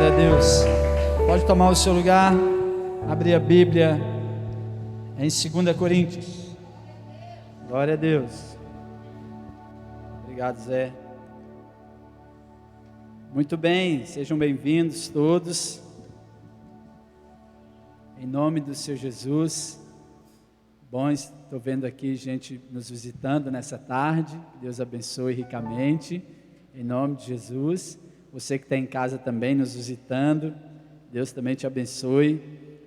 Glória a Deus. Pode tomar o seu lugar, abrir a Bíblia em 2 Coríntios. Glória a Deus. Obrigado, Zé. Muito bem, sejam bem-vindos todos. Em nome do Senhor Jesus. Bom, estou vendo aqui gente nos visitando nessa tarde. Deus abençoe ricamente. Em nome de Jesus. Você que está em casa também nos visitando, Deus também te abençoe.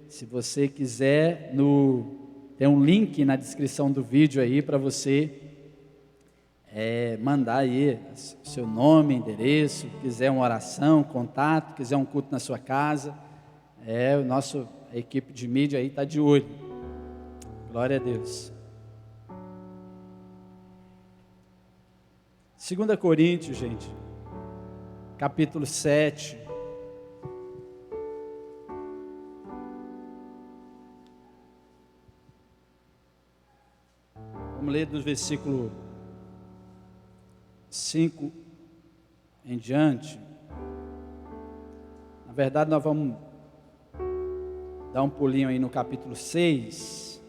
Se você quiser, tem um link na descrição do vídeo aí para você mandar aí o seu nome, endereço, quiser uma oração, contato, quiser um culto na sua casa. A equipe de mídia aí está de olho. Glória a Deus. 2 Coríntios, gente, capítulo 7. Vamos ler do versículo 5 em diante. Na verdade, nós vamos dar um pulinho aí no capítulo 6.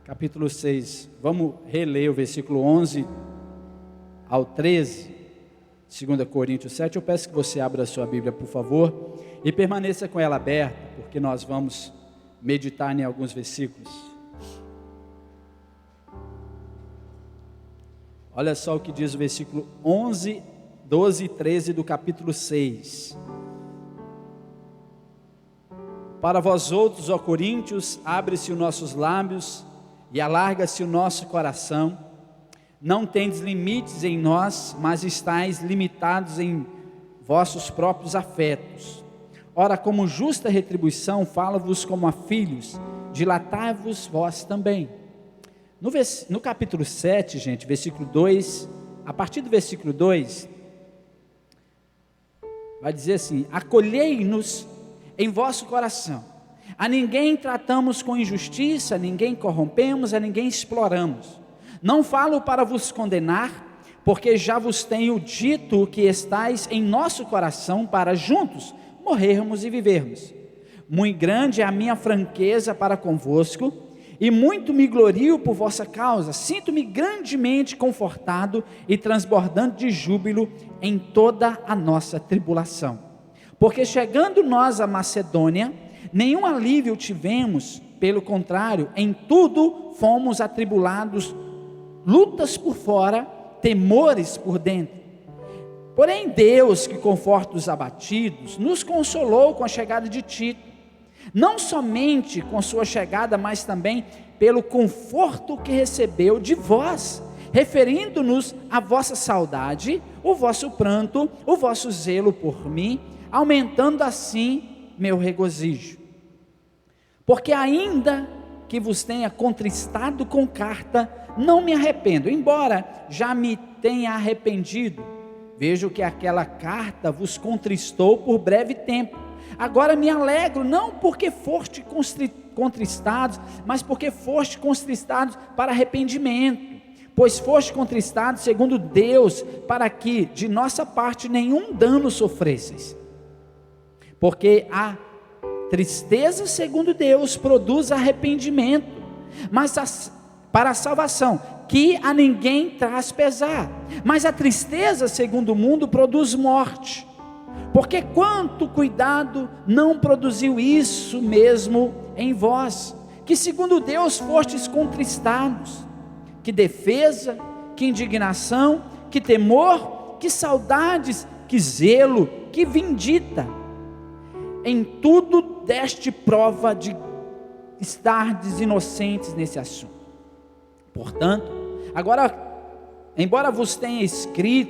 Capítulo 6, vamos reler o versículo 11 ao 13, 2 Coríntios 7, eu peço que você abra a sua Bíblia, por favor, e permaneça com ela aberta, porque nós vamos meditar em alguns versículos. Olha só o que diz o versículo 11, 12 e 13 do capítulo 6. Para vós outros, ó Coríntios, abre-se os nossos lábios e alarga-se o nosso coração. Não tendes limites em nós, mas estáis limitados em vossos próprios afetos. Ora, como justa retribuição, falo-vos como a filhos, dilatai-vos vós também. No capítulo 7, gente, versículo 2, a partir do versículo 2, vai dizer assim: acolhei-nos em vosso coração. A ninguém tratamos com injustiça, a ninguém corrompemos, a ninguém exploramos. Não falo para vos condenar, porque já vos tenho dito que estáis em nosso coração para juntos morrermos e vivermos. Muito grande é a minha franqueza para convosco, e muito me glorio por vossa causa. Sinto-me grandemente confortado e transbordando de júbilo em toda a nossa tribulação. Porque chegando nós à Macedônia, nenhum alívio tivemos, pelo contrário, em tudo fomos atribulados, lutas por fora, temores por dentro. Porém Deus, que conforta os abatidos, nos consolou com a chegada de Tito, não somente com sua chegada, mas também pelo conforto que recebeu de vós, referindo-nos à vossa saudade, o vosso pranto, o vosso zelo por mim, aumentando assim meu regozijo. Porque ainda que vos tenha contristado com carta, não me arrependo, embora já me tenha arrependido. Vejo que aquela carta vos contristou por breve tempo. Agora me alegro, não porque foste contristados, mas porque foste contristados para arrependimento. Pois foste contristados segundo Deus, para que de nossa parte nenhum dano sofresseis. Porque a tristeza segundo Deus produz arrependimento, mas para a salvação, que a ninguém traz pesar. Mas a tristeza segundo o mundo produz morte. Porque quanto cuidado não produziu isso mesmo em vós, que segundo Deus fostes contristados. Que defesa, que indignação, que temor, que saudades, que zelo, que vindita. Em tudo deste prova de estardes inocentes nesse assunto. Portanto, agora, embora vos tenha escrito,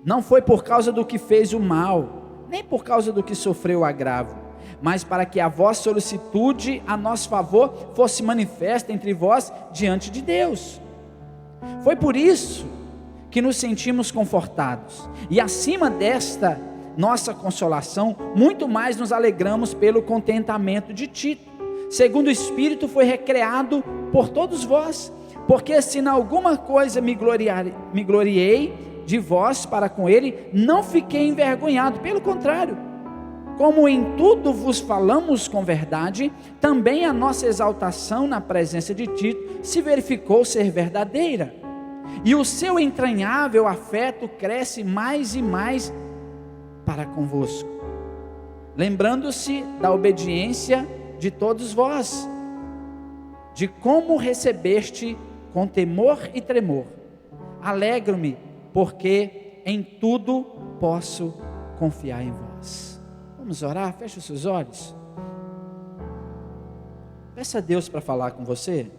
não foi por causa do que fez o mal, nem por causa do que sofreu o agravo, mas para que a vossa solicitude a nosso favor fosse manifesta entre vós diante de Deus. Foi por isso que nos sentimos confortados, e acima desta nossa consolação, muito mais nos alegramos pelo contentamento de Tito, segundo o Espírito foi recreado por todos vós, porque se em alguma coisa me gloriei, de vós para com ele, não fiquei envergonhado, pelo contrário, como em tudo vos falamos com verdade, também a nossa exaltação na presença de Tito se verificou ser verdadeira, e o seu entranhável afeto cresce mais e mais para convosco, lembrando-se da obediência de todos vós, de como recebeste com temor e tremor. Alegro-me, porque em tudo posso confiar em vós. Vamos orar? Feche os seus olhos. Peça a Deus para falar com você.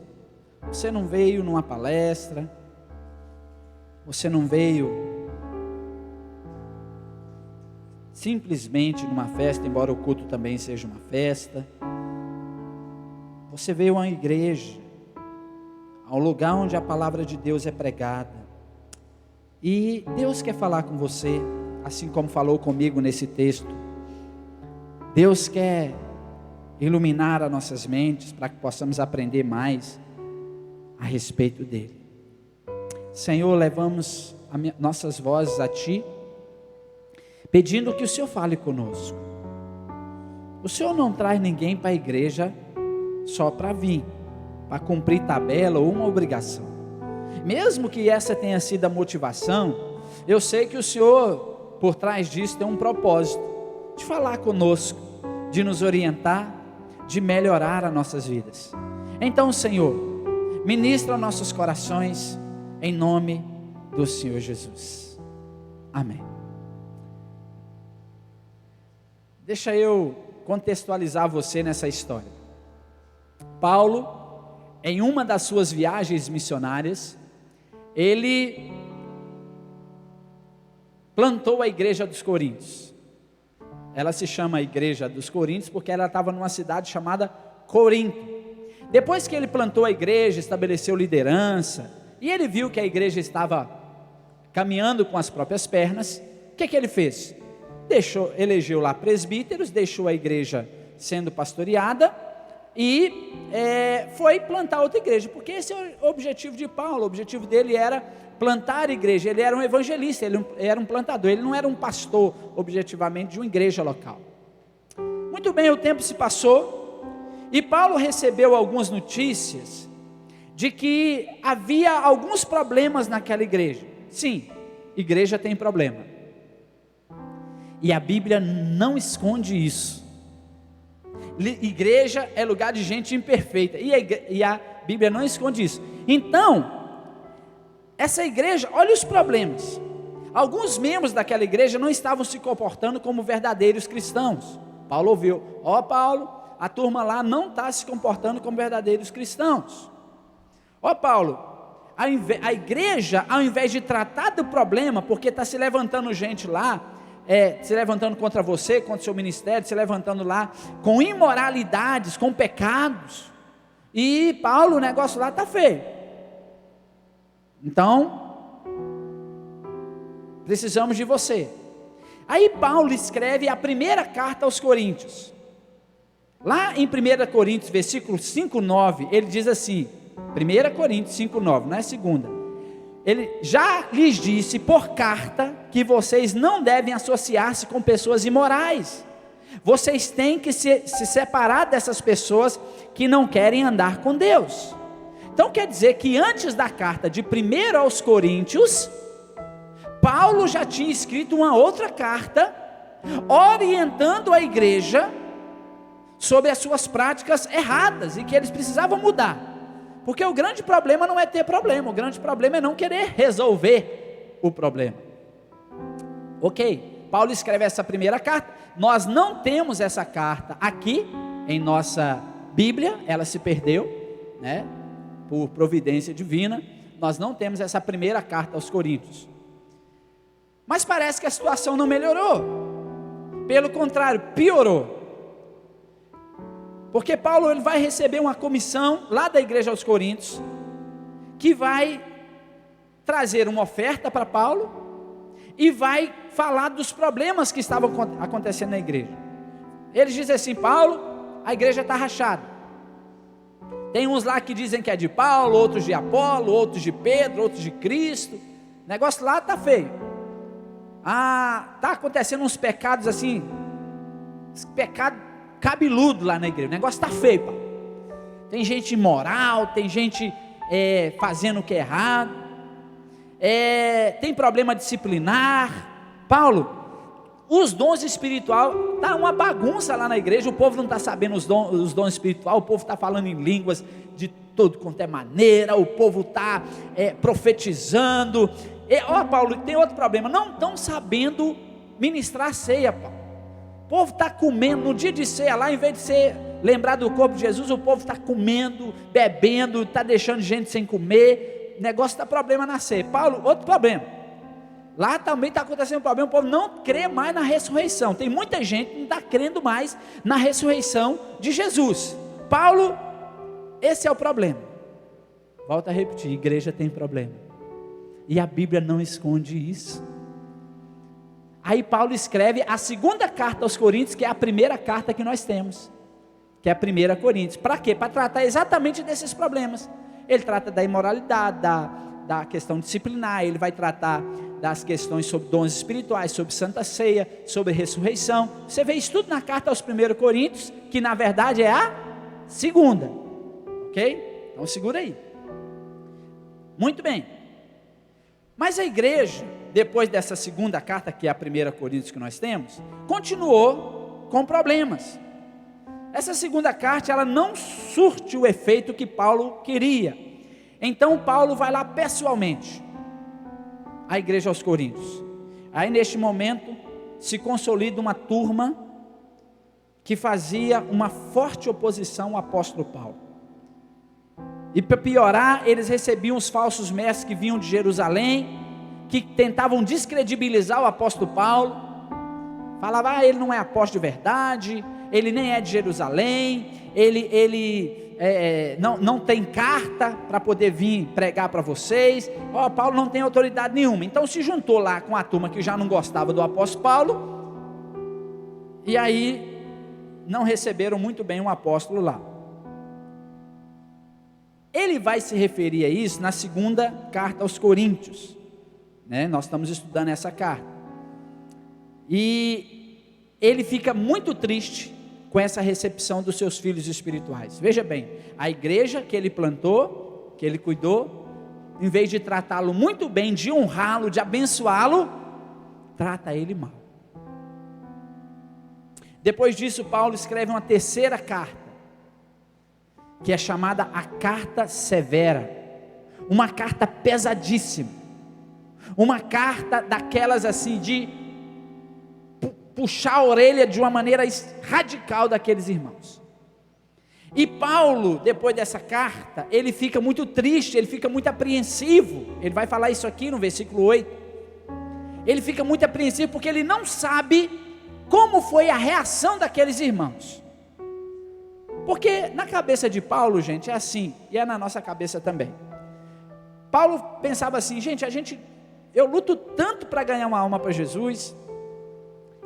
Você não veio numa palestra, você não veio simplesmente numa festa, embora o culto também seja uma festa. Você veio a uma igreja, a um lugar onde a palavra de Deus é pregada, e Deus quer falar com você, assim como falou comigo nesse texto. Deus quer iluminar as nossas mentes, para que possamos aprender mais a respeito dele. Senhor, levamos nossas vozes a Ti, pedindo que o Senhor fale conosco. O Senhor não traz ninguém para a igreja só para vir, para cumprir tabela ou uma obrigação. Mesmo que essa tenha sido a motivação, eu sei que o Senhor, por trás disso, tem um propósito, de falar conosco, de nos orientar, de melhorar as nossas vidas. Então, Senhor, ministra nossos corações, em nome do Senhor Jesus. Amém. Deixa eu contextualizar você nessa história. Paulo, em uma das suas viagens missionárias, ele plantou a igreja dos Coríntios. Ela se chama Igreja dos Coríntios porque ela estava numa cidade chamada Corinto. Depois que ele plantou a igreja, estabeleceu liderança, e ele viu que a igreja estava caminhando com as próprias pernas, o que ele fez? Elegeu lá presbíteros, deixou a igreja sendo pastoreada, e foi plantar outra igreja, porque esse é o objetivo de Paulo. O objetivo dele era plantar a igreja. Ele era um evangelista, ele era um plantador, ele não era um pastor objetivamente de uma igreja local. Muito bem, o tempo se passou, e Paulo recebeu algumas notícias de que havia alguns problemas naquela igreja. Sim, igreja tem problema, e a Bíblia não esconde isso. Igreja é lugar de gente imperfeita, e a Bíblia não esconde isso. Então, essa igreja, olha os problemas. Alguns membros daquela igreja não estavam se comportando como verdadeiros cristãos. Paulo ouviu: Paulo, a turma lá não está se comportando como verdadeiros cristãos. Paulo, a igreja, ao invés de tratar do problema, porque está se levantando gente lá, se levantando contra você, contra o seu ministério, se levantando lá com imoralidades, com pecados, e Paulo, o negócio lá está feio. Então, precisamos de você. Aí Paulo escreve a primeira carta aos Coríntios. Lá em 1 Coríntios, versículo 5:9, ele diz assim, 1 Coríntios 5:9, não é segunda. Ele já lhes disse por carta que vocês não devem associar-se com pessoas imorais. Vocês têm que se separar dessas pessoas que não querem andar com Deus. Então quer dizer que antes da carta de 1 aos Coríntios, Paulo já tinha escrito uma outra carta, orientando a igreja sobre as suas práticas erradas, e que eles precisavam mudar. Porque o grande problema não é ter problema, o grande problema é não querer resolver o problema. Ok, Paulo escreve essa primeira carta. Nós não temos essa carta aqui em nossa Bíblia, ela se perdeu, né, por providência divina. Nós não temos essa primeira carta aos Coríntios. Mas parece que a situação não melhorou, pelo contrário, piorou. Porque Paulo ele vai receber uma comissão lá da igreja aos Coríntios, que vai trazer uma oferta para Paulo, e vai falar dos problemas que estavam acontecendo na igreja. Eles dizem assim: Paulo, a igreja está rachada. Tem uns lá que dizem que é de Paulo, outros de Apolo, outros de Pedro, outros de Cristo. O negócio lá está feio. Está acontecendo uns pecados assim, pecado cabeludo lá na igreja. O negócio está feio, Paulo. Tem gente imoral, tem gente fazendo o que é errado, tem problema disciplinar. Paulo, os dons espirituais, está uma bagunça lá na igreja, o povo não está sabendo os dons espirituais, o povo está falando em línguas de todo quanto é maneira, o povo está profetizando. Paulo, tem outro problema, não estão sabendo ministrar ceia, Paulo. O povo está comendo, no dia de ceia lá, em vez de ser lembrar do corpo de Jesus, o povo está comendo, bebendo, está deixando gente sem comer, o negócio está problema na ceia. Paulo, outro problema, lá também está acontecendo um problema, o povo não crê mais na ressurreição, tem muita gente que não está crendo mais na ressurreição de Jesus. Paulo, esse é o problema. Volto a repetir, igreja tem problema, e a Bíblia não esconde isso. Aí Paulo escreve a segunda carta aos Coríntios, que é a primeira carta que nós temos, que é a 1 Coríntios. Para quê? Para tratar exatamente desses problemas. Ele trata da imoralidade, da questão disciplinar, ele vai tratar das questões sobre dons espirituais, sobre santa ceia, sobre ressurreição. Você vê isso tudo na carta aos 1 Coríntios, que na verdade é a segunda, ok? Então segura aí. Muito bem. Mas a igreja, depois dessa segunda carta, que é a 1 Coríntios que nós temos, continuou com problemas. Essa segunda carta, ela não surte o efeito que Paulo queria. Então Paulo vai lá pessoalmente à igreja aos Coríntios. Aí neste momento se consolida uma turma que fazia uma forte oposição ao apóstolo Paulo. E para piorar, eles recebiam os falsos mestres que vinham de Jerusalém, que tentavam descredibilizar o apóstolo Paulo. Falavam, ele não é apóstolo de verdade, ele nem é de Jerusalém, ele não tem carta para poder vir pregar para vocês. Paulo não tem autoridade nenhuma. Então se juntou lá com a turma que já não gostava do apóstolo Paulo, e aí não receberam muito bem o apóstolo lá. Ele vai se referir a isso na segunda carta aos Coríntios, né? Nós estamos estudando essa carta, e ele fica muito triste com essa recepção dos seus filhos espirituais. Veja bem, a igreja que ele plantou, que ele cuidou, em vez de tratá-lo muito bem, de honrá-lo, de abençoá-lo, trata ele mal. Depois disso, Paulo escreve uma terceira carta, que é chamada a carta severa, uma carta pesadíssima, uma carta daquelas assim de puxar a orelha de uma maneira radical daqueles irmãos. E Paulo, depois dessa carta, ele fica muito triste, ele fica muito apreensivo. Ele vai falar isso aqui no versículo 8. Ele fica muito apreensivo porque ele não sabe como foi a reação daqueles irmãos. Porque na cabeça de Paulo, gente, é assim, e é na nossa cabeça também. Paulo pensava assim, gente, eu luto tanto para ganhar uma alma para Jesus,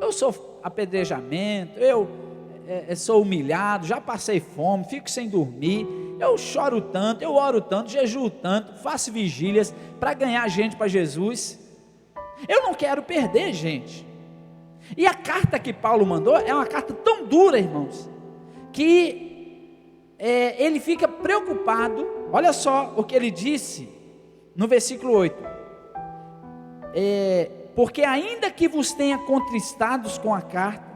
eu sou apedrejamento, eu sou humilhado, já passei fome, fico sem dormir, eu choro tanto, eu oro tanto, jejuo tanto, faço vigílias para ganhar gente para Jesus, eu não quero perder gente. E a carta que Paulo mandou é uma carta tão dura, irmãos, que ele fica preocupado. Olha só o que ele disse no versículo 8, porque ainda que vos tenha contristados com a carta,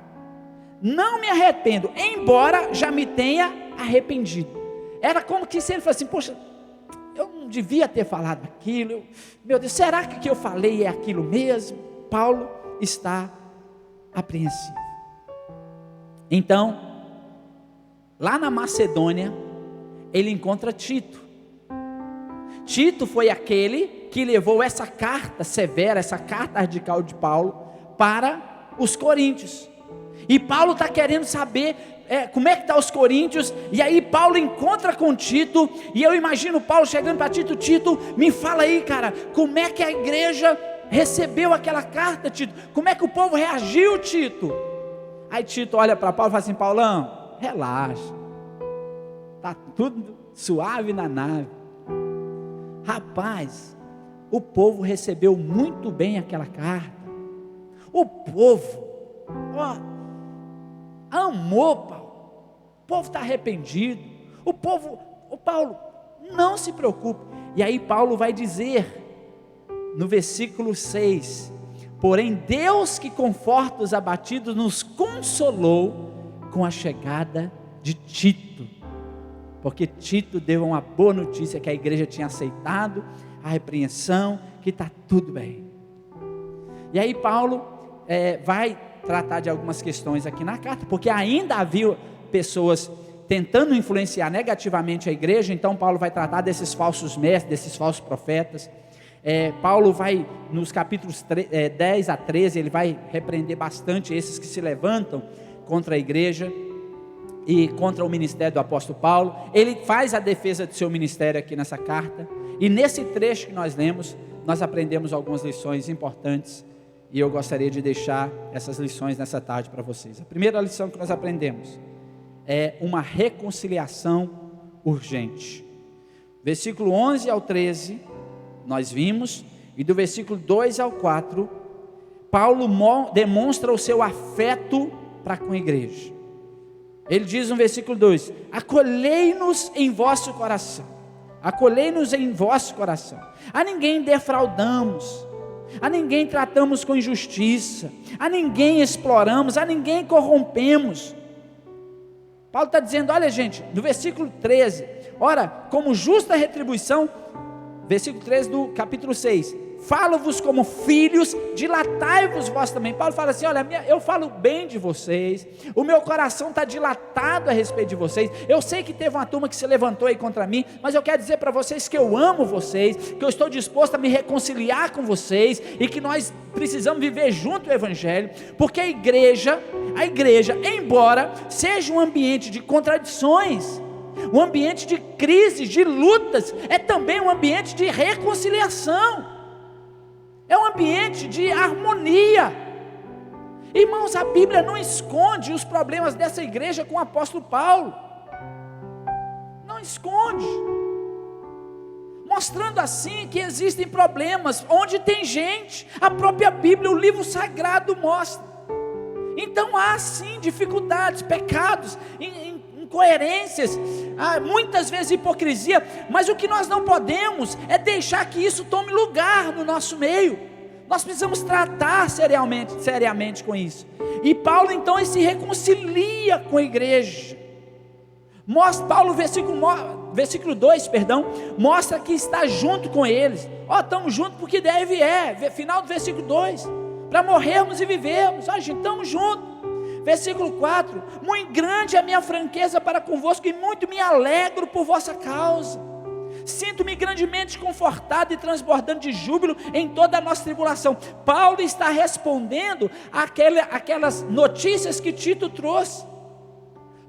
não me arrependo, embora já me tenha arrependido. Era como que se ele fosse assim, poxa, eu não devia ter falado aquilo, meu Deus, será que o que eu falei é aquilo mesmo? Paulo está apreensivo. Então, lá na Macedônia, ele encontra Tito. Tito foi aquele que levou essa carta severa, essa carta radical de Paulo para os coríntios. E Paulo está querendo saber como é que está os coríntios. E aí Paulo encontra com Tito, e eu imagino Paulo chegando para Tito: Tito, me fala aí, cara, como é que a igreja recebeu aquela carta, Tito? Como é que o povo reagiu, Tito? Aí Tito olha para Paulo e fala assim: Paulão, relaxa, está tudo suave na nave. Rapaz, o povo recebeu muito bem aquela carta. O povo, amou Paulo. O povo está arrependido. O povo, Paulo, não se preocupe. E aí Paulo vai dizer, no versículo 6, porém Deus que conforta os abatidos, nos consolou com a chegada de Tito, porque Tito deu uma boa notícia, que a igreja tinha aceitado a repreensão, que está tudo bem. E aí Paulo vai tratar de algumas questões aqui na carta, porque ainda havia pessoas tentando influenciar negativamente a igreja. Então Paulo vai tratar desses falsos mestres, desses falsos profetas. Paulo vai, nos capítulos 10 a 13, ele vai repreender bastante esses que se levantam contra a igreja e contra o ministério do apóstolo Paulo. Ele faz a defesa do seu ministério aqui nessa carta, e nesse trecho que nós lemos, nós aprendemos algumas lições importantes, e eu gostaria de deixar essas lições nessa tarde para vocês. A primeira lição que nós aprendemos é uma reconciliação urgente. Versículo 11 ao 13, nós vimos, e do versículo 2 ao 4, Paulo demonstra o seu afeto para com a igreja. Ele diz no versículo 2: acolhei-nos em vosso coração, acolhei-nos em vosso coração, a ninguém defraudamos, a ninguém tratamos com injustiça, a ninguém exploramos, a ninguém corrompemos. Paulo está dizendo, olha gente, no versículo 13, ora, como justa retribuição, versículo 13 do capítulo 6, falo-vos como filhos, dilatai-vos vós também. Paulo fala assim, olha, eu falo bem de vocês, o meu coração está dilatado a respeito de vocês. Eu sei que teve uma turma que se levantou aí contra mim, mas eu quero dizer para vocês que eu amo vocês, que eu estou disposto a me reconciliar com vocês, e que nós precisamos viver junto o evangelho, porque a igreja, embora seja um ambiente de contradições, um ambiente de crises, de lutas, é também um ambiente de reconciliação, é um ambiente de harmonia. Irmãos, a Bíblia não esconde os problemas dessa igreja com o apóstolo Paulo, não esconde, mostrando assim que existem problemas onde tem gente. A própria Bíblia, o livro sagrado mostra. Então há sim dificuldades, pecados, incoerências, muitas vezes hipocrisia, mas o que nós não podemos é deixar que isso tome lugar no nosso meio. Nós precisamos tratar seriamente com isso. E Paulo então ele se reconcilia com a igreja. Paulo, versículo 2, mostra que está junto com eles. Estamos juntos porque final do versículo 2, para morrermos e vivermos. Gente, estamos juntos. Versículo 4, muito grande é a minha franqueza para convosco, e muito me alegro por vossa causa. Sinto-me grandemente confortado e transbordando de júbilo em toda a nossa tribulação. Paulo está respondendo aquelas notícias que Tito trouxe.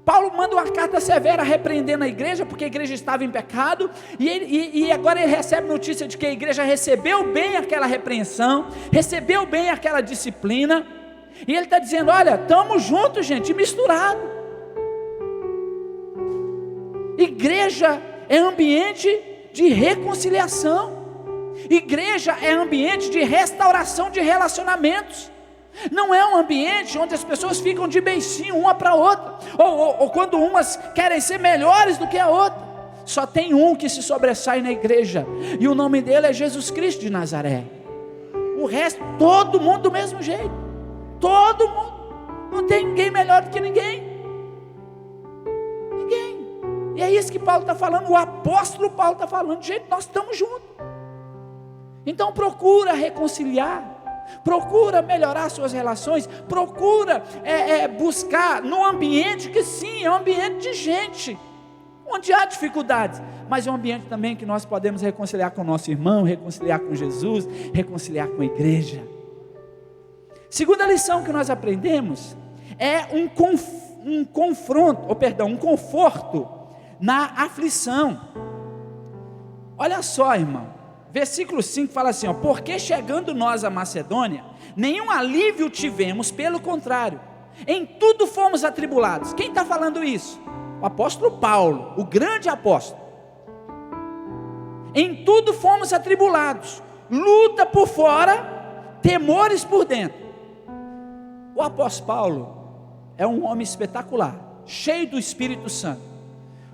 Paulo manda uma carta severa repreendendo a igreja, porque a igreja estava em pecado, e agora ele recebe notícia de que a igreja recebeu bem aquela repreensão, recebeu bem aquela disciplina, e ele está dizendo, olha, estamos juntos gente, misturado. Igreja é ambiente de reconciliação, igreja é ambiente de restauração de relacionamentos. Não é um ambiente onde as pessoas ficam de beicinho uma para a outra, ou quando umas querem ser melhores do que a outra. Só tem um que se sobressai na igreja, e o nome dele é Jesus Cristo de Nazaré. O resto, todo mundo do mesmo jeito, todo mundo, não tem ninguém melhor do que ninguém. E é isso que Paulo está falando, o apóstolo Paulo está falando, gente, nós estamos juntos. Então procura reconciliar, procura melhorar suas relações, procura buscar no ambiente que sim, é um ambiente de gente, onde há dificuldades, mas é um ambiente também que nós podemos reconciliar com o nosso irmão, reconciliar com Jesus, reconciliar com a igreja. Segunda lição que nós aprendemos é um conforto na aflição. Olha só, irmão, versículo 5 fala assim, porque chegando nós a Macedônia, nenhum alívio tivemos, pelo contrário, em tudo fomos atribulados. Quem está falando isso? O apóstolo Paulo, o grande apóstolo. Em tudo fomos atribulados, luta por fora, temores por dentro. O apóstolo Paulo é um homem espetacular, cheio do Espírito Santo,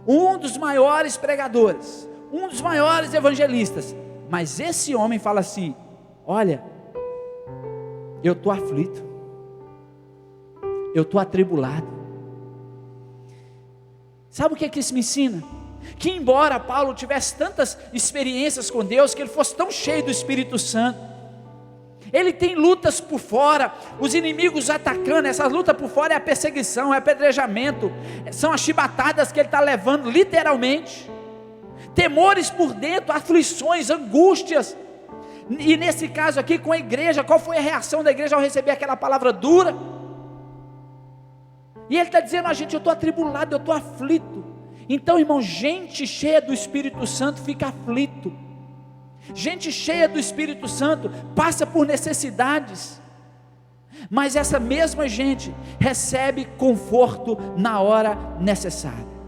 um dos maiores pregadores, um dos maiores evangelistas, mas esse homem fala assim: olha, eu estou aflito, eu estou atribulado. Sabe o que isso me ensina? Que embora Paulo tivesse tantas experiências com Deus, que ele fosse tão cheio do Espírito Santo, ele tem lutas por fora, os inimigos atacando. Essa luta por fora é a perseguição, é apedrejamento, são as chibatadas que ele está levando literalmente, temores por dentro, aflições, angústias. E nesse caso aqui com a igreja, qual foi a reação da igreja ao receber aquela palavra dura? E ele está dizendo: a gente, eu estou atribulado, eu estou aflito. Então, irmão, gente cheia do Espírito Santo fica aflito, gente cheia do Espírito Santo passa por necessidades, mas essa mesma gente recebe conforto na hora necessária.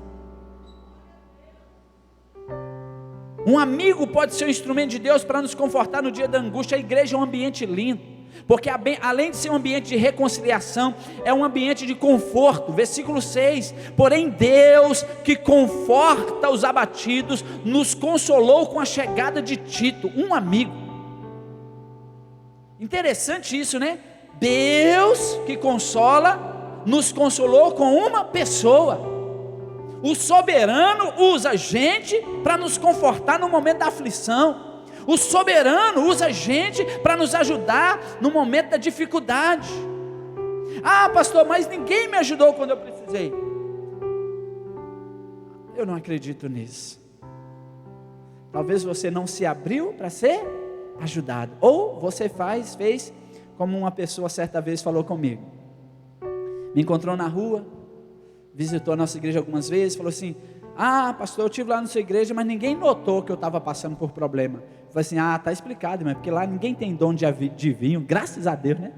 Um amigo pode ser um instrumento de Deus para nos confortar no dia da angústia. A igreja é um ambiente lindo, porque além de ser um ambiente de reconciliação, é um ambiente de conforto. Versículo 6: porém Deus, que conforta os abatidos, nos consolou com a chegada de Tito, um amigo. Interessante isso, né? Deus que consola, nos consolou com uma pessoa. O soberano usa gente para nos confortar no momento da aflição. O soberano usa gente para nos ajudar no momento da dificuldade. Ah, pastor, mas ninguém me ajudou quando eu precisei. Eu não acredito nisso. Talvez você não se abriu para ser ajudado, ou você fez como uma pessoa certa vez falou comigo. Me encontrou na rua, visitou a nossa igreja algumas vezes, falou assim: ah, pastor, eu estive lá na sua igreja, mas ninguém notou que eu estava passando por problema. Eu falei assim: ah, está explicado, mas porque lá ninguém tem dom de adivinho, graças a Deus, né?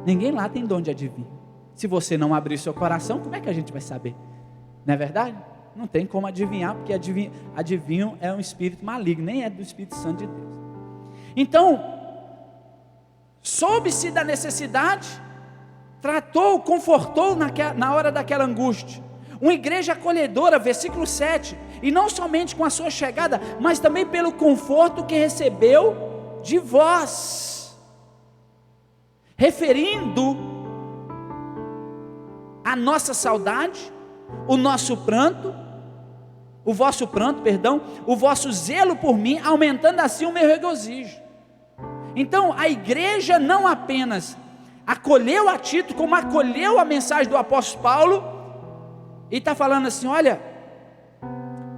Ninguém lá tem dom de adivinho. Se você não abrir seu coração, como é que a gente vai saber? Não é verdade? Não tem como adivinhar, porque adivinho é um espírito maligno, nem é do Espírito Santo de Deus. Então, soube-se da necessidade, tratou, confortou na hora daquela angústia. Uma igreja acolhedora, versículo 7, e não somente com a sua chegada, mas também pelo conforto que recebeu de vós, referindo a nossa saudade, o nosso pranto, o vosso zelo por mim, aumentando assim o meu regozijo. Então a igreja não apenas acolheu a Tito, como acolheu a mensagem do apóstolo Paulo, e está falando assim: olha,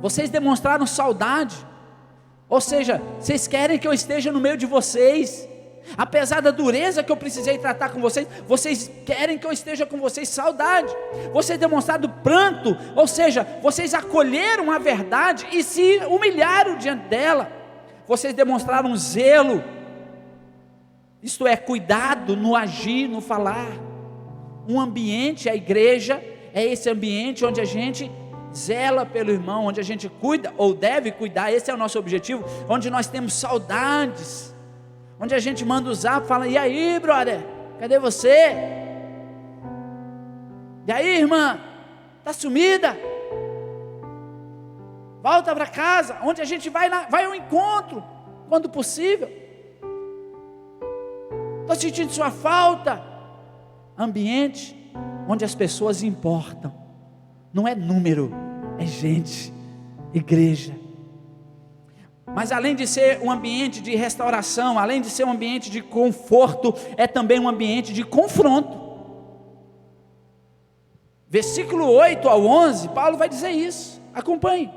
vocês demonstraram saudade, ou seja, vocês querem que eu esteja no meio de vocês, apesar da dureza que eu precisei tratar com vocês, vocês querem que eu esteja com vocês. Saudade. Vocês demonstraram pranto, ou seja, vocês acolheram a verdade e se humilharam diante dela. Vocês demonstraram zelo, isto é, cuidado no agir, no falar. Um ambiente, a igreja é esse ambiente onde a gente zela pelo irmão, onde a gente cuida, ou deve cuidar, esse é o nosso objetivo, onde nós temos saudades, onde a gente manda o zap, fala: e aí, brother, cadê você? E aí, irmã, está sumida? Volta para casa, onde a gente vai ao encontro, quando possível. Estou sentindo sua falta. Ambiente onde as pessoas importam, não é número, é gente, igreja. Mas além de ser um ambiente de restauração, além de ser um ambiente de conforto, é também um ambiente de confronto. Versículo 8 ao 11, Paulo vai dizer isso, acompanhe.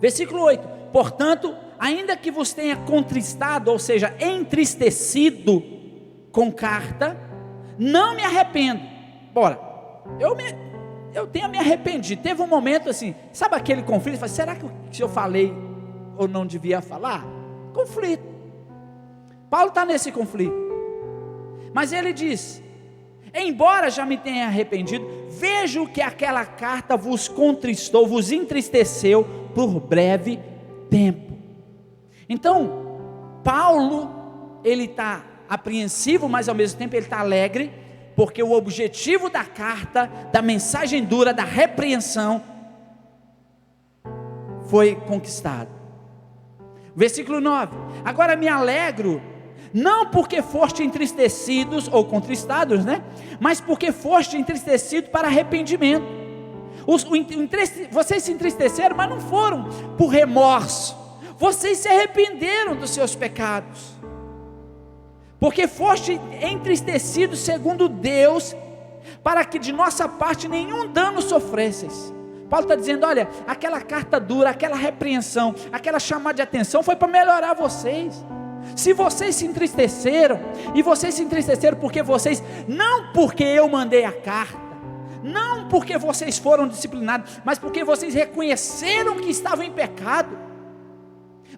Versículo 8: portanto, ainda que vos tenha contristado, ou seja, entristecido com carta, não me arrependo. Bora, eu tenho me arrependido. Teve um momento assim, sabe aquele conflito? Será que eu falei ou não devia falar? Conflito. Paulo está nesse conflito, mas ele diz: embora já me tenha arrependido, vejo que aquela carta vos contristou, vos entristeceu por breve tempo. Então, Paulo, ele está apreensivo, mas ao mesmo tempo ele está alegre, porque o objetivo da carta, da mensagem dura, da repreensão, foi conquistado. Versículo 9: agora me alegro, não porque foste entristecidos ou contristados, mas porque foste entristecido para arrependimento. Vocês se entristeceram, mas não foram por remorso, vocês se arrependeram dos seus pecados, porque foste entristecidos segundo Deus, para que de nossa parte nenhum dano sofresseis. Paulo está dizendo, olha, aquela carta dura, aquela repreensão, aquela chamada de atenção foi para melhorar vocês. Se vocês se entristeceram, e vocês se entristeceram porque vocês, não porque eu mandei a carta, não porque vocês foram disciplinados, mas porque vocês reconheceram que estavam em pecado,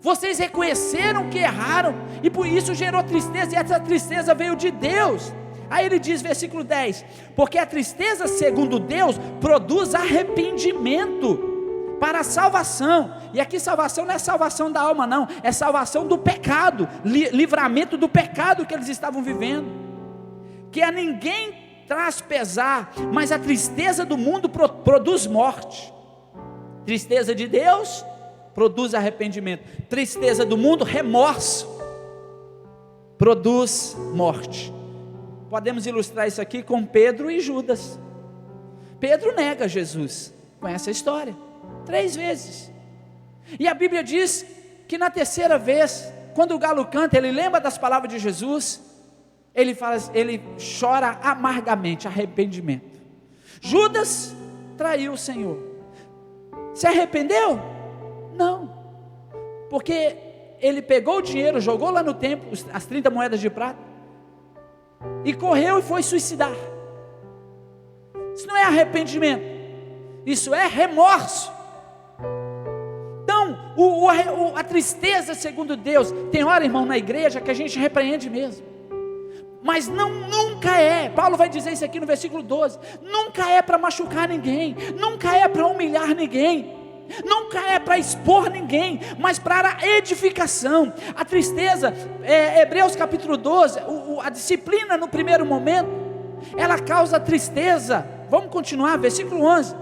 vocês reconheceram que erraram, e por isso gerou tristeza, e essa tristeza veio de Deus. Aí ele diz, versículo 10, porque a tristeza segundo Deus produz arrependimento para a salvação. E aqui salvação não é salvação da alma não, é salvação do pecado, livramento do pecado que eles estavam vivendo, que a ninguém traz pesar, mas a tristeza do mundo produz morte. Tristeza de Deus produz arrependimento, tristeza do mundo, remorso, produz morte. Podemos ilustrar isso aqui com Pedro e Judas. Pedro nega Jesus, conhece a história, 3 vezes, e a Bíblia diz que na terceira vez, quando o galo canta, ele lembra das palavras de Jesus, ele chora amargamente, arrependimento. Judas traiu o Senhor, se arrependeu? Não, porque ele pegou o dinheiro, jogou lá no templo, as 30 moedas de prata, e correu e foi suicidar. Isso não é arrependimento, isso é remorso. Então, a tristeza segundo Deus, tem hora, irmão, na igreja que a gente repreende mesmo, mas nunca é, Paulo vai dizer isso aqui no versículo 12, nunca é para machucar ninguém, nunca é para humilhar ninguém, nunca é para expor ninguém, mas para a edificação. A tristeza, Hebreus capítulo 12, a disciplina no primeiro momento, ela causa tristeza. Vamos continuar, versículo 11,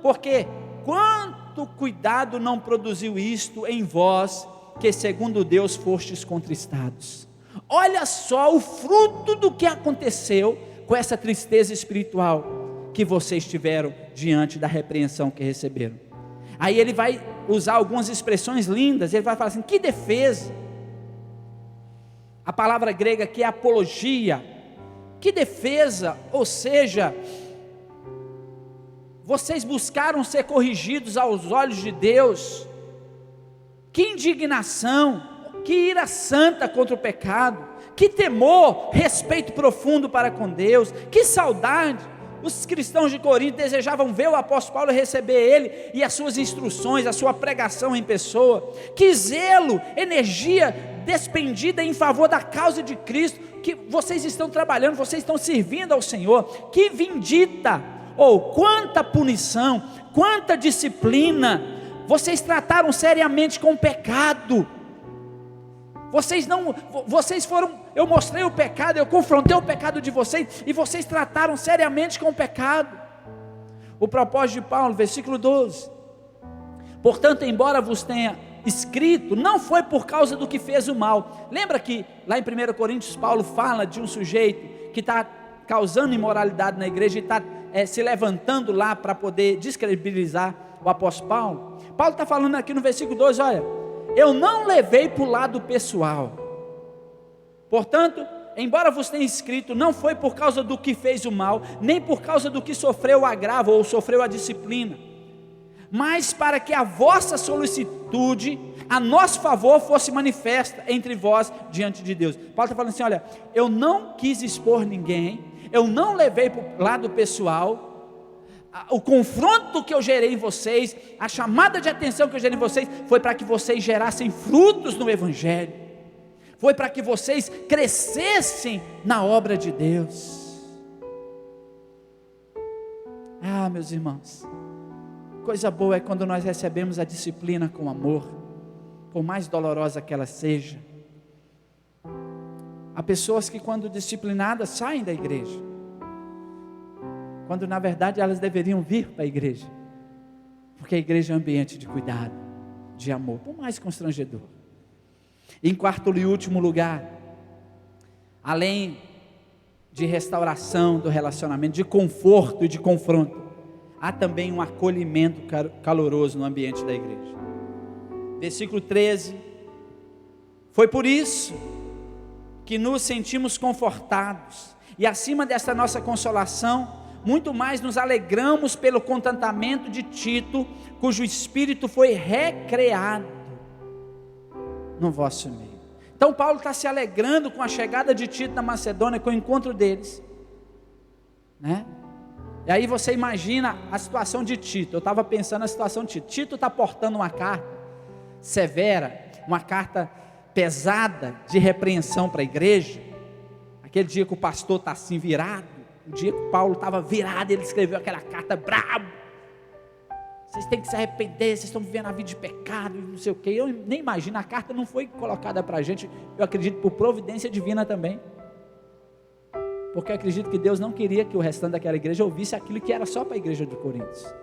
porque quanto cuidado não produziu isto em vós, que segundo Deus fostes contristados. Olha só o fruto do que aconteceu com essa tristeza espiritual que vocês tiveram diante da repreensão que receberam. Aí ele vai usar algumas expressões lindas, ele vai falar assim, que defesa, a palavra grega aqui é apologia, que defesa, ou seja, vocês buscaram ser corrigidos aos olhos de Deus, que indignação, que ira santa contra o pecado, que temor, respeito profundo para com Deus, que saudade. Os cristãos de Corinto desejavam ver o apóstolo Paulo, receber ele e as suas instruções, a sua pregação em pessoa. Que zelo, energia despendida em favor da causa de Cristo, que vocês estão trabalhando, vocês estão servindo ao Senhor. Que vindita, quanta punição, quanta disciplina. Vocês trataram seriamente com o pecado. Eu mostrei o pecado, eu confrontei o pecado de vocês, e vocês trataram seriamente com o pecado. O propósito de Paulo, versículo 12, portanto, embora vos tenha escrito, não foi por causa do que fez o mal. Lembra que lá em 1 Coríntios, Paulo fala de um sujeito que está causando imoralidade na igreja, e está se levantando lá para poder descredibilizar o apóstolo Paulo. Paulo está falando aqui no versículo 12, olha, eu não levei para o lado pessoal. Portanto, embora vos tenha escrito, não foi por causa do que fez o mal, nem por causa do que sofreu o agravo ou sofreu a disciplina, mas para que a vossa solicitude a nosso favor fosse manifesta entre vós diante de Deus. Paulo está falando assim, olha, eu não quis expor ninguém, eu não levei para o lado pessoal. O confronto que eu gerei em vocês, a chamada de atenção que eu gerei em vocês, foi para que vocês gerassem frutos no Evangelho, foi para que vocês crescessem na obra de Deus. Meus irmãos, coisa boa é quando nós recebemos a disciplina com amor, por mais dolorosa que ela seja. Há pessoas que, quando disciplinadas, saem da igreja, quando na verdade elas deveriam vir para a igreja, porque a igreja é um ambiente de cuidado, de amor, por mais constrangedor. Em quarto e último lugar, além de restauração do relacionamento, de conforto e de confronto, há também um acolhimento caloroso no ambiente da igreja. Versículo 13: foi por isso que nos sentimos confortados, e acima desta nossa consolação, muito mais nos alegramos pelo contentamento de Tito, cujo espírito foi recreado no vosso meio. Então Paulo está se alegrando com a chegada de Tito na Macedônia, com o encontro deles, né? E aí você imagina a situação de Tito. Eu estava pensando na situação de Tito. Tito está portando uma carta severa, uma carta pesada de repreensão para a igreja. Aquele dia que o pastor está assim virado, o dia que o Paulo estava virado, ele escreveu aquela carta brabo: vocês têm que se arrepender, vocês estão vivendo a vida de pecado, não sei o que. Eu nem imagino, a carta não foi colocada para a gente, eu acredito por providência divina também, porque eu acredito que Deus não queria que o restante daquela igreja ouvisse aquilo que era só para a igreja de Coríntios.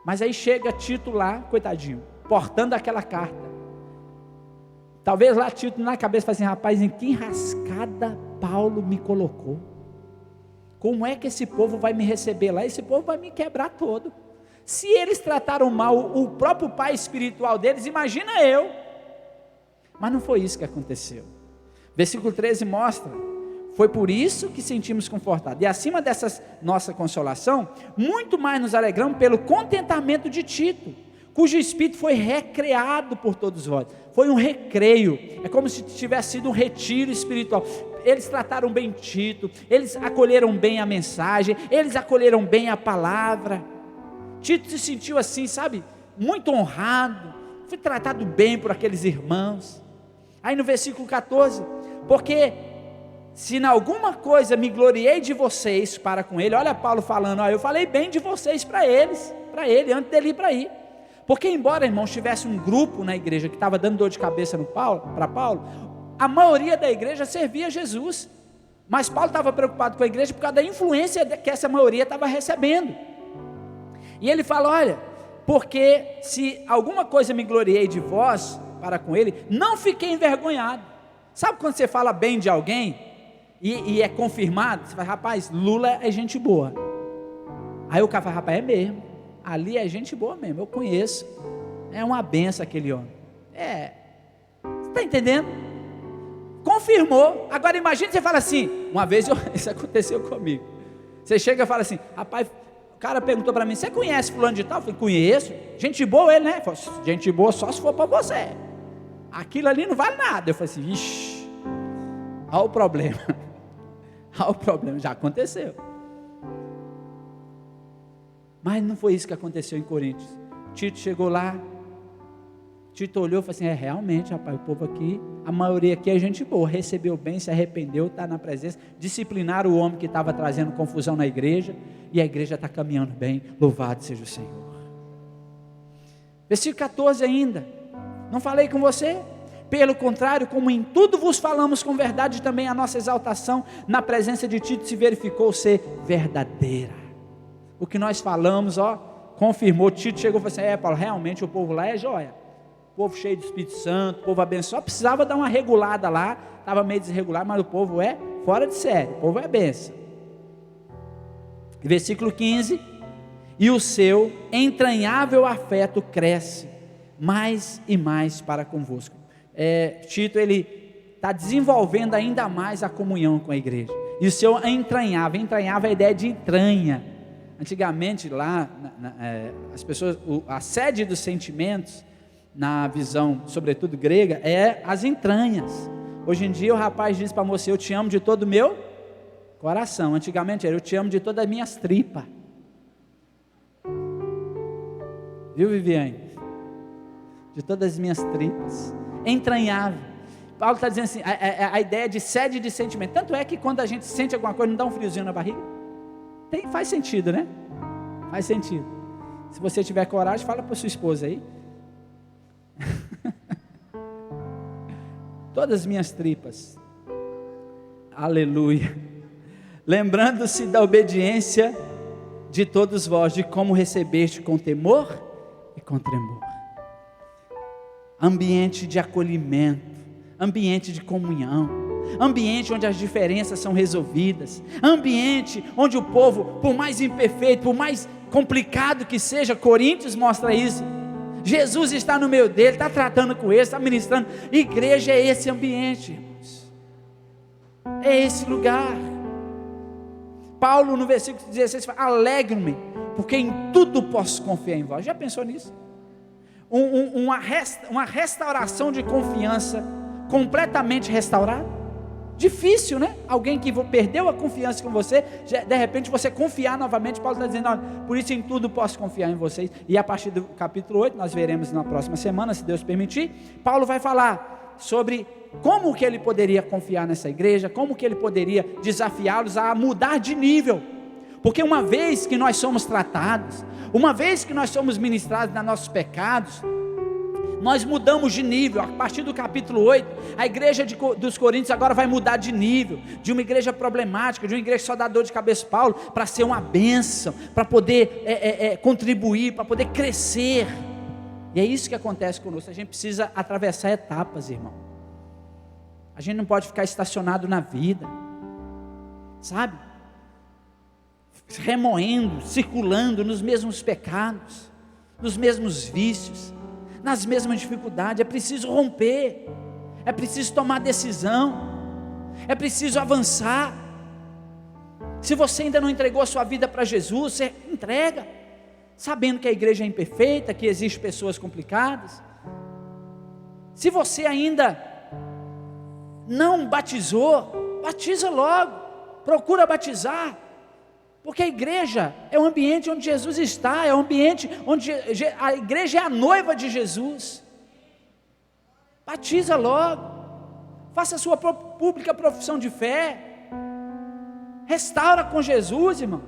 Mas aí chega Tito lá, coitadinho, portando aquela carta. Talvez lá Tito na cabeça fala assim: rapaz, em que enrascada Paulo me colocou? Como é que esse povo vai me receber lá? Esse povo vai me quebrar todo. Se eles trataram mal o próprio pai espiritual deles, imagina eu. Mas não foi isso que aconteceu. Versículo 13 mostra: foi por isso que sentimos confortados, e acima dessa nossa consolação, muito mais nos alegramos pelo contentamento de Tito, cujo espírito foi recreado por todos vós. Foi um recreio, é como se tivesse sido um retiro espiritual. Eles trataram bem Tito, eles acolheram bem a mensagem, eles acolheram bem a palavra. Tito se sentiu assim, sabe, muito honrado, foi tratado bem por aqueles irmãos. Aí no versículo 14: porque se em alguma coisa me gloriei de vocês para com ele, olha Paulo falando, eu falei bem de vocês para ele, antes dele ir para aí. Porque embora, irmãos, tivesse um grupo na igreja que estava dando dor de cabeça para Paulo, a maioria da igreja servia a Jesus, mas Paulo estava preocupado com a igreja por causa da influência que essa maioria estava recebendo. E ele fala: olha, porque se alguma coisa me gloriei de vós para com ele, não fiquei envergonhado. Sabe quando você fala bem de alguém e é confirmado? Você fala: rapaz, Lula é gente boa. Aí o cara fala: rapaz, é mesmo, ali é gente boa mesmo, eu conheço, é uma benção aquele homem. Você está entendendo? Confirmou. Agora imagine você fala assim, uma vez isso aconteceu comigo, você chega e fala assim: rapaz, o cara perguntou para mim: você conhece fulano de tal? Eu falei: conheço. Gente boa ele, né? Falei: gente boa só se for para você, aquilo ali não vale nada. Eu falei assim: ixi, olha o problema. Olha o problema, já aconteceu. Mas não foi isso que aconteceu em Coríntios. Tito chegou lá, Tito olhou e falou assim: realmente, rapaz, o povo aqui, a maioria aqui é gente boa, recebeu bem, se arrependeu, está na presença, disciplinaram o homem que estava trazendo confusão na igreja, e a igreja está caminhando bem, louvado seja o Senhor. Versículo 14 ainda: não falei com você? Pelo contrário, como em tudo vos falamos com verdade, também a nossa exaltação na presença de Tito se verificou ser verdadeira. O que nós falamos, confirmou. Tito chegou e falou assim: Paulo, realmente o povo lá é joia, povo cheio do Espírito Santo, povo abençoado, precisava dar uma regulada lá, estava meio desregular, mas o povo é fora de série, o povo é bênção. Versículo 15: e o seu entranhável afeto cresce mais e mais para convosco. Tito, ele está desenvolvendo ainda mais a comunhão com a igreja, e o seu entranhável é a ideia de entranha. Antigamente lá, as pessoas, a sede dos sentimentos, na visão, sobretudo grega, é as entranhas. Hoje em dia o rapaz diz para a moça: eu te amo de todo o meu coração. Antigamente era: eu te amo de todas as minhas tripas. Viu, Viviane? De todas as minhas tripas. Entranhável. Paulo está dizendo assim, a ideia de sede de sentimento. Tanto é que quando a gente sente alguma coisa, não dá um friozinho na barriga? Faz sentido, né? Faz sentido. Se você tiver coragem, fala para sua esposa aí. todas as minhas tripas. Aleluia. Lembrando-se da obediência de todos vós, de como recebeste com temor e com tremor. Ambiente de acolhimento, ambiente de comunhão, ambiente onde as diferenças são resolvidas, ambiente onde o povo, por mais imperfeito, por mais complicado que seja, Coríntios mostra isso, Jesus está no meio dele, está tratando com ele, está ministrando. Igreja é esse ambiente, irmãos, é esse lugar. Paulo no versículo 16 fala: alegro-me, porque em tudo posso confiar em vós. Já pensou nisso? Uma restauração de confiança completamente restaurada. Difícil, né? Alguém que perdeu a confiança com você, de repente você confiar novamente. Paulo está dizendo: olha, por isso em tudo posso confiar em vocês. E a partir do capítulo 8, nós veremos na próxima semana, se Deus permitir, Paulo vai falar sobre como que ele poderia confiar nessa igreja, como que ele poderia desafiá-los a mudar de nível. Porque uma vez que nós somos tratados, uma vez que nós somos ministrados nos nossos pecados, nós mudamos de nível. A partir do capítulo 8, a igreja dos Coríntios agora vai mudar de nível, de uma igreja problemática, de uma igreja só dá dor de cabeça Paulo, para ser uma bênção, para poder contribuir, para poder crescer. E é isso que acontece conosco. A gente precisa atravessar etapas, irmão. A gente não pode ficar estacionado na vida, sabe? Remoendo, circulando nos mesmos pecados, nos mesmos vícios, nas mesmas dificuldades. É preciso romper, é preciso tomar decisão, é preciso avançar. Se você ainda não entregou a sua vida para Jesus, você entrega, sabendo que a igreja é imperfeita, que existem pessoas complicadas. Se você ainda não batizou, batiza logo, procura batizar. Porque a igreja é o ambiente onde Jesus está, é o ambiente onde a igreja é a noiva de Jesus. Batiza logo, faça a sua pública profissão de fé, restaura com Jesus, irmão.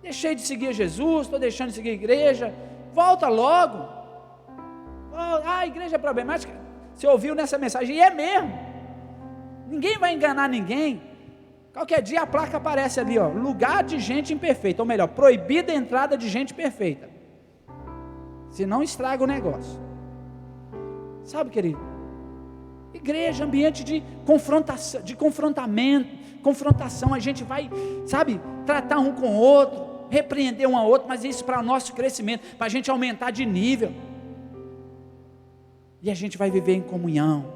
Deixei de seguir Jesus, estou deixando de seguir a igreja, volta logo. A igreja é problemática. Você ouviu nessa mensagem, e é mesmo, ninguém vai enganar ninguém. Qualquer dia a placa aparece ali, ó, lugar de gente imperfeita, ou melhor, proibida a entrada de gente perfeita, senão estraga o negócio. Sabe, querido, igreja, ambiente de confrontação, de confrontação, a gente vai, sabe, tratar um com o outro, repreender um ao outro, mas isso para o nosso crescimento, para a gente aumentar de nível, e a gente vai viver em comunhão,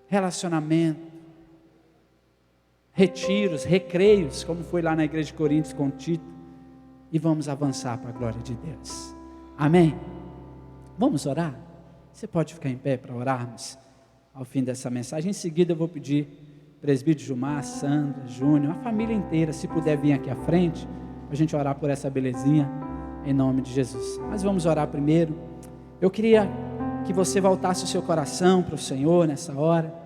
relacionamento, retiros, recreios, como foi lá na igreja de Coríntios com Tito, e vamos avançar para a glória de Deus. Amém? Vamos orar? Você pode ficar em pé para orarmos ao fim dessa mensagem. Em seguida eu vou pedir presbítero Gilmar, Sandra, Júnior, a família inteira, se puder vir aqui à frente, para a gente orar por essa belezinha, em nome de Jesus. Mas vamos orar primeiro. Eu queria que você voltasse o seu coração para o Senhor nessa hora.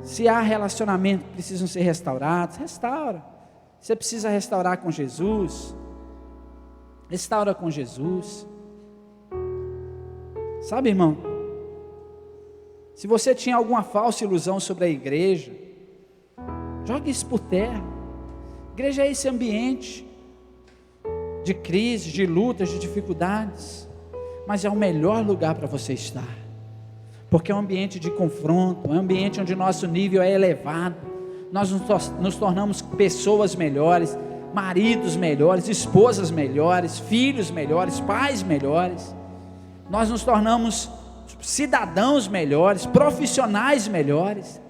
Se há relacionamentos que precisam ser restaurados, restaura. Você precisa restaurar com Jesus, restaura com Jesus. Sabe, irmão, se você tinha alguma falsa ilusão sobre a igreja, jogue isso por terra. A igreja é esse ambiente de crise, de lutas, de dificuldades, mas é o melhor lugar para você estar, porque é um ambiente de confronto, é um ambiente onde nosso nível é elevado, nós nos tornamos pessoas melhores, maridos melhores, esposas melhores, filhos melhores, pais melhores, nós nos tornamos cidadãos melhores, profissionais melhores,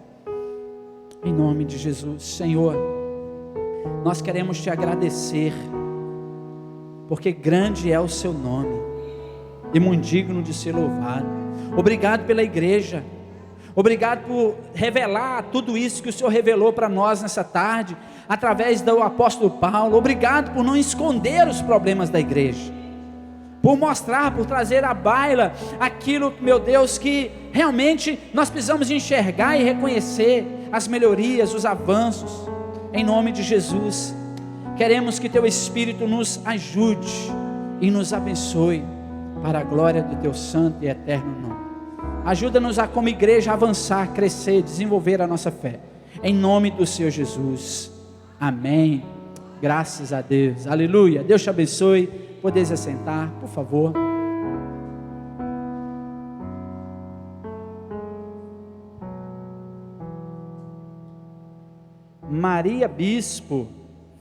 em nome de Jesus. Senhor, nós queremos te agradecer, porque grande é o seu nome, e muito digno de ser louvado. Obrigado pela igreja, obrigado por revelar tudo isso que o Senhor revelou para nós nessa tarde, através do apóstolo Paulo. Obrigado por não esconder os problemas da igreja, por mostrar, por trazer à baila aquilo, meu Deus, que realmente nós precisamos enxergar e reconhecer as melhorias, os avanços, em nome de Jesus. Queremos que Teu Espírito nos ajude e nos abençoe, para a glória do teu santo e eterno nome. Ajuda-nos a, como igreja, avançar, crescer, desenvolver a nossa fé, em nome do Senhor Jesus, amém. Graças a Deus, aleluia. Deus te abençoe. Podeis assentar, por favor. Maria Bispo,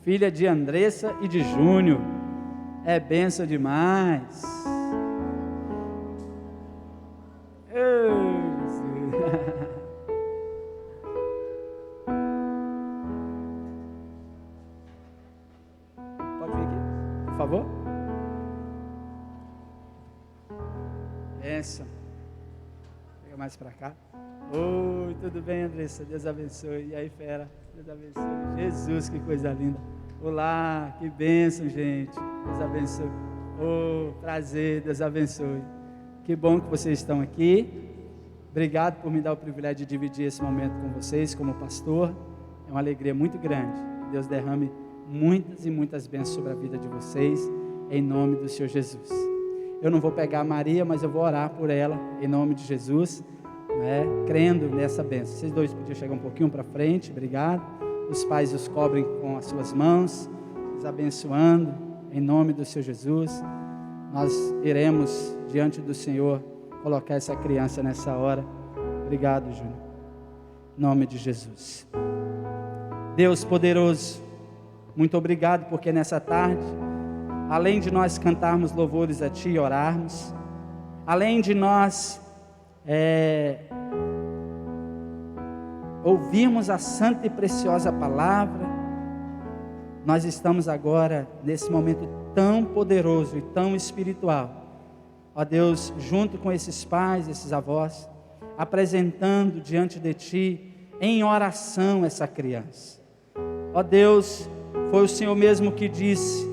filha de Andressa e de Júnior, é bênção demais. Pode vir aqui, por favor. Bênção. Chega mais para cá. Oi, tudo bem, Andressa? Deus abençoe. E aí, fera? Deus abençoe. Jesus, que coisa linda. Olá, que bênção, gente. Deus abençoe. Oh, prazer, Deus abençoe. Que bom que vocês estão aqui. Obrigado por me dar o privilégio de dividir esse momento com vocês, como pastor. É uma alegria muito grande. Deus derrame muitas e muitas bênçãos sobre a vida de vocês, em nome do Senhor Jesus. Eu não vou pegar a Maria, mas eu vou orar por ela, em nome de Jesus, crendo nessa bênção. Vocês dois podiam chegar um pouquinho para frente, obrigado. Os pais os cobrem com as suas mãos, os abençoando, em nome do Senhor Jesus. Nós iremos diante do Senhor colocar essa criança nessa hora. Obrigado, Júnior. Em nome de Jesus. Deus poderoso, muito obrigado porque nessa tarde, além de nós cantarmos louvores a Ti e orarmos, além de nós ouvirmos a santa e preciosa palavra, nós estamos agora nesse momento tão poderoso e tão espiritual, ó Deus, junto com esses pais, esses avós, apresentando diante de Ti, em oração, essa criança. Ó Deus, foi o Senhor mesmo que disse: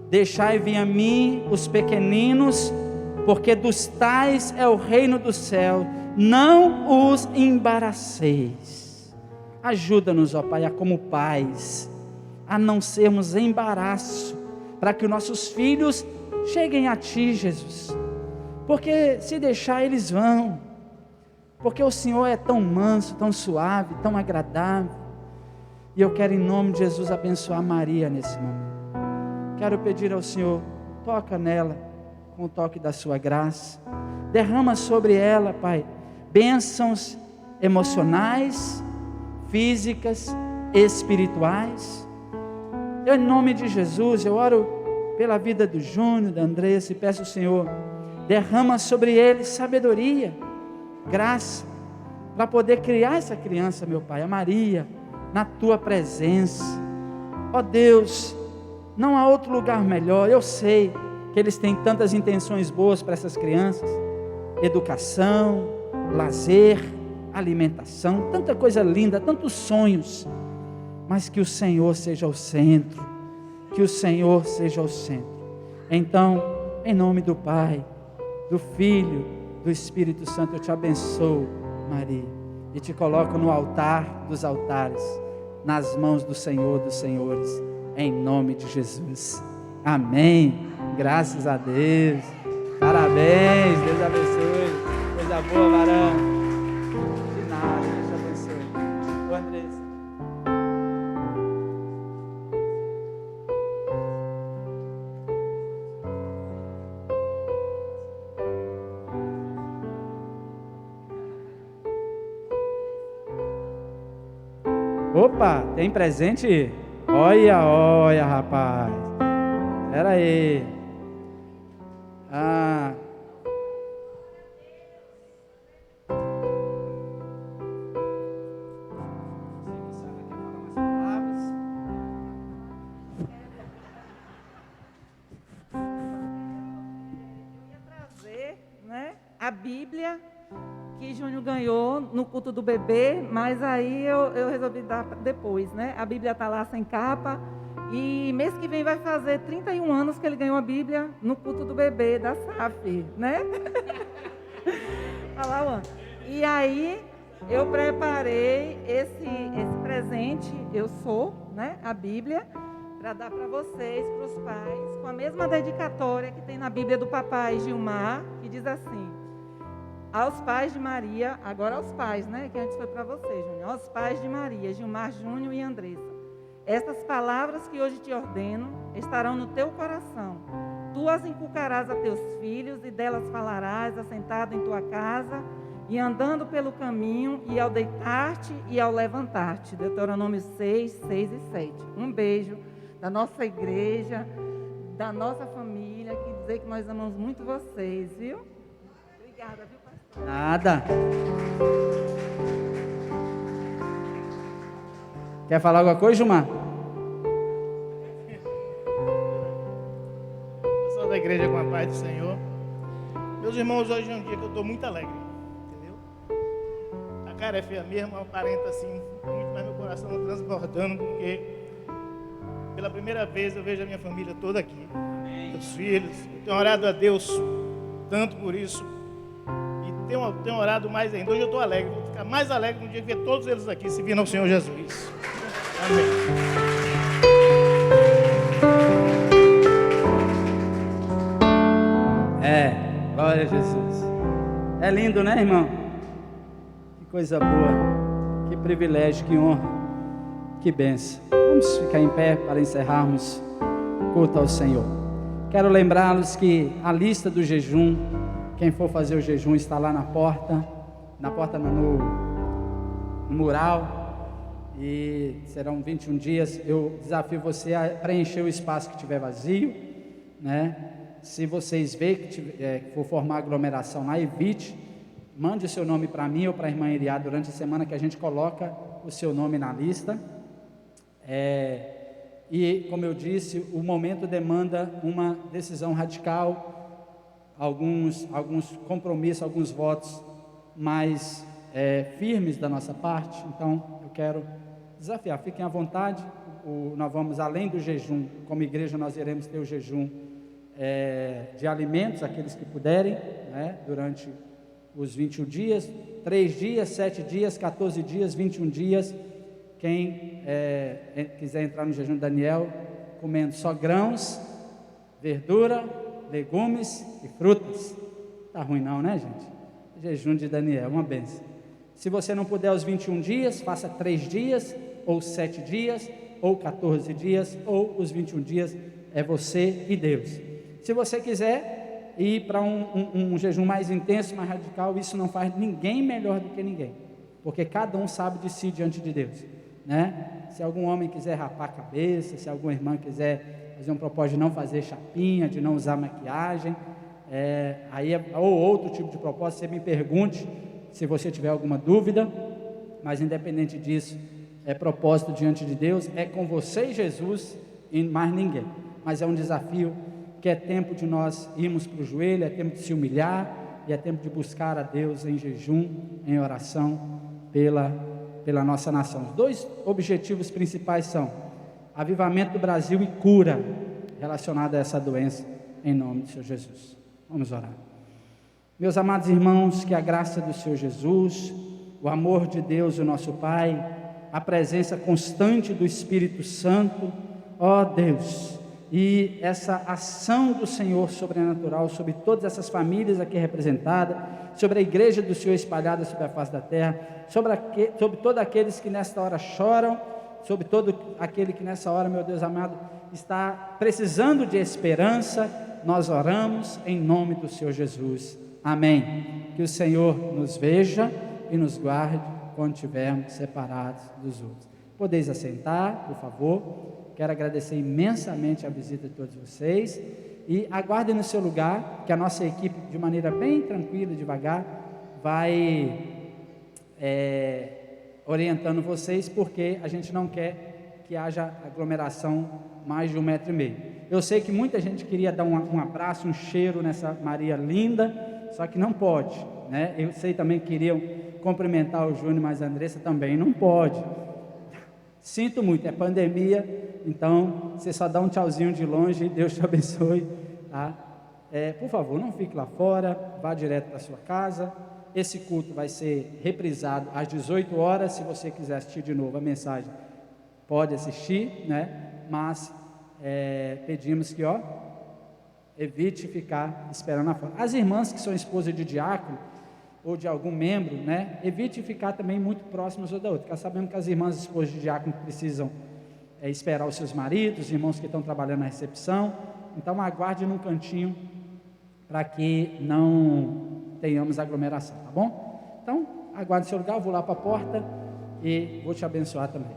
deixai vir a mim os pequeninos, porque dos tais é o reino do céu, não os embaraceis. Ajuda-nos, ó Pai, a como pais, a não sermos embaraço, para que os nossos filhos cheguem a Ti, Jesus, porque se deixar eles vão, porque o Senhor é tão manso, tão suave, tão agradável. E eu quero em nome de Jesus abençoar Maria nesse momento. Quero pedir ao Senhor, toca nela com o toque da sua graça, derrama sobre ela, Pai, bênçãos emocionais, físicas, espirituais. Eu, em nome de Jesus, eu oro pela vida do Júnior, da Andressa, e peço ao Senhor, derrama sobre eles sabedoria, graça, para poder criar essa criança, meu Pai, a Maria, na Tua presença. Ó Deus, não há outro lugar melhor. Eu sei que eles têm tantas intenções boas para essas crianças, educação, lazer, alimentação, tanta coisa linda, tantos sonhos, mas que o Senhor seja o centro, que o Senhor seja o centro. Então, em nome do Pai, do Filho, do Espírito Santo, eu te abençoo, Maria, e te coloco no altar dos altares, nas mãos do Senhor dos senhores, em nome de Jesus, amém. Graças a Deus, parabéns, Deus abençoe, coisa boa, varão, de nada, Deus abençoe. Ô Andressa. Opa, tem presente? Olha, olha, rapaz. Espera aí. A Bíblia que Júnior ganhou no culto do bebê, mas aí eu resolvi dar depois, né? A Bíblia está lá sem capa, e mês que vem vai fazer 31 anos que ele ganhou a Bíblia no culto do bebê da SAF, né? Olha lá, Juan. E aí eu preparei esse presente, eu sou, né? A Bíblia, para dar para vocês, para os pais, com a mesma dedicatória que tem na Bíblia do papai Gilmar, que diz assim: aos pais de Maria, agora aos pais, né, que antes foi para você, Júnior, aos pais de Maria, Gilmar Júnior e Andressa, estas palavras que hoje te ordeno estarão no teu coração. Tu as inculcarás a teus filhos e delas falarás assentado em tua casa e andando pelo caminho e ao deitar-te e ao levantar-te. Deuteronômio 6, 6 e 7. Um beijo da nossa igreja, da nossa família, que dizer que nós amamos muito vocês, viu? Obrigada, viu, pastor? Nada. Quer falar alguma coisa, Gilmar? Eu sou da igreja com a paz do Senhor. Meus irmãos, hoje é um dia que eu estou muito alegre, entendeu? A cara é feia mesmo, aparenta assim muito, mas meu coração está transbordando, porque pela primeira vez eu vejo a minha família toda aqui. Meus filhos, eu tenho orado a Deus tanto por isso. E tenho orado mais ainda. Hoje eu estou alegre, vou ficar mais alegre no dia que ver todos eles aqui servindo ao Senhor Jesus. Amém. Glória a Jesus. É lindo, né, irmão? Que coisa boa, que privilégio, que honra, que bênção. Vamos ficar em pé para encerrarmos o culto ao Senhor. Quero lembrá-los que a lista do jejum, quem for fazer o jejum está lá na porta no mural, e serão 21 dias. Eu desafio você a preencher o espaço que tiver vazio, né? Se vocês verem que for formar aglomeração lá, evite, mande o seu nome para mim ou para a irmã Iriá durante a semana, que a gente coloca o seu nome na lista. E como eu disse, o momento demanda uma decisão radical, alguns compromissos, alguns votos mais firmes da nossa parte. Então eu quero desafiar, fiquem à vontade. Nós vamos, além do jejum, como igreja nós iremos ter o jejum de alimentos, aqueles que puderem, né, durante os 21 dias, 3 dias, 7 dias, 14 dias, 21 dias. Quem quiser entrar no jejum de Daniel, comendo só grãos, verdura, legumes e frutas. Tá ruim não, né, gente? Jejum de Daniel, uma bênção. Se você não puder os 21 dias, faça 3 dias, ou 7 dias, ou 14 dias, ou os 21 dias, é você e Deus. Se você quiser ir para um jejum mais intenso, mais radical, isso não faz ninguém melhor do que ninguém, porque cada um sabe de si diante de Deus, né? Se algum homem quiser rapar a cabeça, se alguma irmã quiser fazer um propósito de não fazer chapinha, de não usar maquiagem, ou outro tipo de propósito, você me pergunte se você tiver alguma dúvida, mas independente disso, é propósito diante de Deus, é com você e Jesus e mais ninguém. Mas é um desafio que é tempo de nós irmos para o joelho, é tempo de se humilhar, e é tempo de buscar a Deus em jejum, em oração pela nossa nação. Os 2 objetivos principais são avivamento do Brasil e cura relacionada a essa doença, em nome do Senhor Jesus. Vamos orar. Meus amados irmãos, que a graça do Senhor Jesus, o amor de Deus, o nosso Pai, a presença constante do Espírito Santo, ó Deus, e essa ação do Senhor sobrenatural sobre todas essas famílias aqui representadas, sobre a igreja do Senhor espalhada sobre a face da terra, sobre todos aqueles que nesta hora choram, sobre todo aquele que nessa hora, meu Deus amado, está precisando de esperança, nós oramos em nome do Senhor Jesus. Amém. Que o Senhor nos veja e nos guarde quando estivermos separados dos outros. Podeis assentar, por favor. Quero agradecer imensamente a visita de todos vocês e aguardem no seu lugar, que a nossa equipe, de maneira bem tranquila e devagar, vai orientando vocês, porque a gente não quer que haja aglomeração mais de 1,5 metro. Eu sei que muita gente queria dar um abraço, um cheiro nessa Maria linda, só que não pode, né? Eu sei também que queriam cumprimentar o Júnior, mas a Andressa também não pode. Sinto muito, é pandemia. Então, você só dá um tchauzinho de longe, Deus te abençoe, tá? Por favor, não fique lá fora, vá direto para sua casa. Esse culto vai ser reprisado às 18 horas, se você quiser assistir de novo a mensagem, pode assistir, né? Mas pedimos que, evite ficar esperando na porta. As irmãs que são esposas de diácono, ou de algum membro, né, evite ficar também muito próximas uma da outra, porque sabemos que as irmãs esposas de diácono precisam esperar os seus maridos, os irmãos que estão trabalhando na recepção, então aguarde num cantinho, para que não tenhamos aglomeração, tá bom? Então, aguarde seu lugar, eu vou lá para a porta, e vou te abençoar também.